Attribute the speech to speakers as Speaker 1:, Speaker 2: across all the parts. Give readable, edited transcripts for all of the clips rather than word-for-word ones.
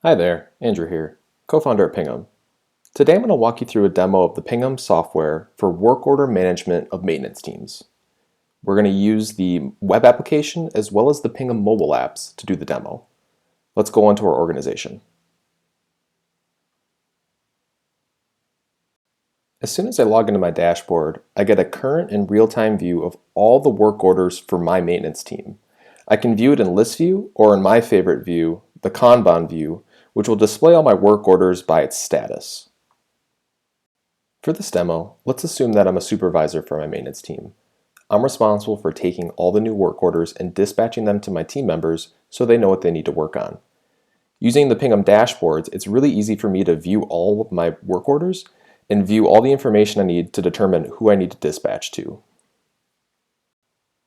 Speaker 1: Hi there, Andrew here, co-founder at Pingum. Today I'm going to walk you through a demo of the Pingum software for work order management of maintenance teams. We're going to use the web application as well as the Pingum mobile apps to do the demo. Let's go on to our organization. As soon as I log into my dashboard, I get a current and real-time view of all the work orders for my maintenance team. I can view it in list view or in my favorite view, the Kanban view, which will display all my work orders by its status. For this demo, let's assume that I'm a supervisor for my maintenance team. I'm responsible for taking all the new work orders and dispatching them to my team members so they know what they need to work on. Using the Pingum dashboards, it's really easy for me to view all of my work orders and view all the information I need to determine who I need to dispatch to.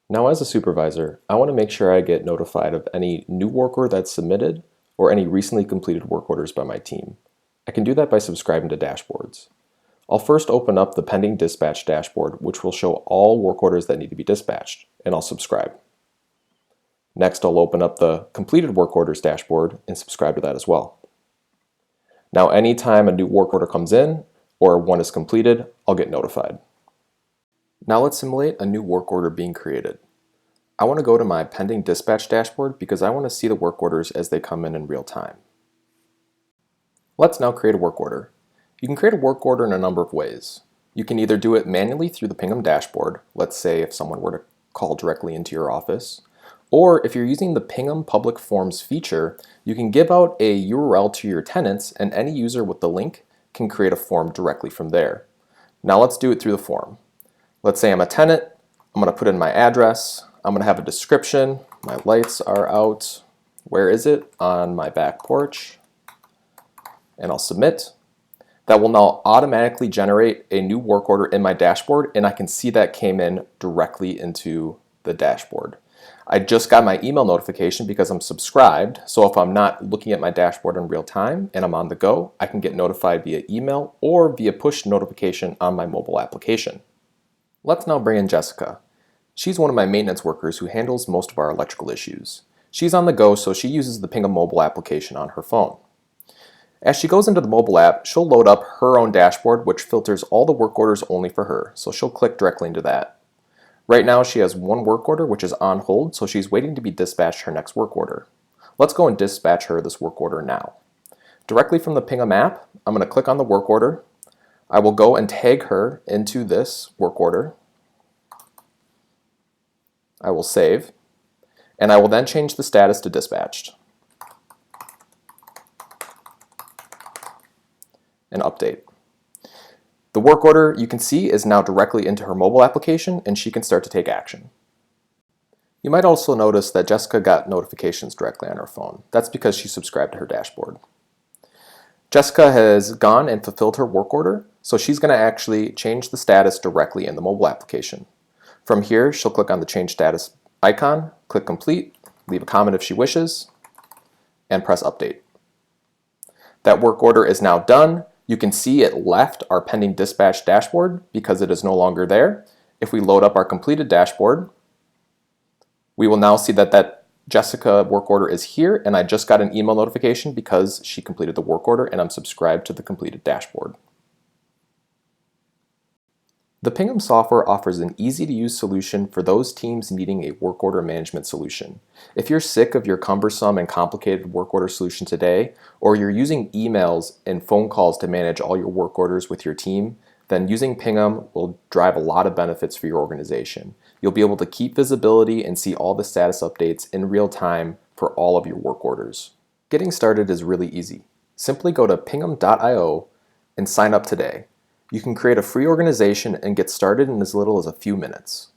Speaker 1: Now as a supervisor, I want to make sure I get notified of any new work order that's submitted or any recently completed work orders by my team. I can do that by subscribing to dashboards. I'll first open up the pending dispatch dashboard, which will show all work orders that need to be dispatched, and I'll subscribe. Next, I'll open up the completed work orders dashboard and subscribe to that as well. Now, anytime a new work order comes in or one is completed, I'll get notified. Now let's simulate a new work order being created. I want to go to my pending dispatch dashboard because I want to see the work orders as they come in real time. Let's now create a work order. You can create a work order in a number of ways. You can either do it manually through the Pingum dashboard, let's say if someone were to call directly into your office, or if you're using the Pingum Public Forms feature, you can give out a URL to your tenants and any user with the link can create a form directly from there. Now let's do it through the form. Let's say I'm a tenant, I'm going to put in my address, I'm going to have a description, my lights are out, where is it? On my back porch, and I'll submit. That will now automatically generate a new work order in my dashboard, and I can see that came in directly into the dashboard. I just got my email notification because I'm subscribed, so if I'm not looking at my dashboard in real time and I'm on the go, I can get notified via email or via push notification on my mobile application. Let's now bring in Jessica. She's one of my maintenance workers who handles most of our electrical issues. She's on the go, so she uses the Pingum mobile application on her phone. As she goes into the mobile app, she'll load up her own dashboard, which filters all the work orders only for her, so she'll click directly into that. Right now she has one work order which is on hold, so she's waiting to be dispatched her next work order. Let's go and dispatch her this work order now. Directly from the Pingum app, I'm going to click on the work order. I will go and tag her into this work order. I will save, and I will then change the status to dispatched. And update. The work order you can see is now directly into her mobile application and she can start to take action. You might also notice that Jessica got notifications directly on her phone. That's because she subscribed to her dashboard. Jessica has gone and fulfilled her work order, so she's going to actually change the status directly in the mobile application. From here, she'll click on the change status icon, click complete, leave a comment if she wishes, and press update. That work order is now done. You can see it left our pending dispatch dashboard because it is no longer there. If we load up our completed dashboard, we will now see that Jessica work order is here, and I just got an email notification because she completed the work order and I'm subscribed to the completed dashboard. The Pingum software offers an easy-to-use solution for those teams needing a work order management solution. If you're sick of your cumbersome and complicated work order solution today, or you're using emails and phone calls to manage all your work orders with your team, then using Pingum will drive a lot of benefits for your organization. You'll be able to keep visibility and see all the status updates in real time for all of your work orders. Getting started is really easy. Simply go to pingum.io and sign up today. You can create a free organization and get started in as little as a few minutes.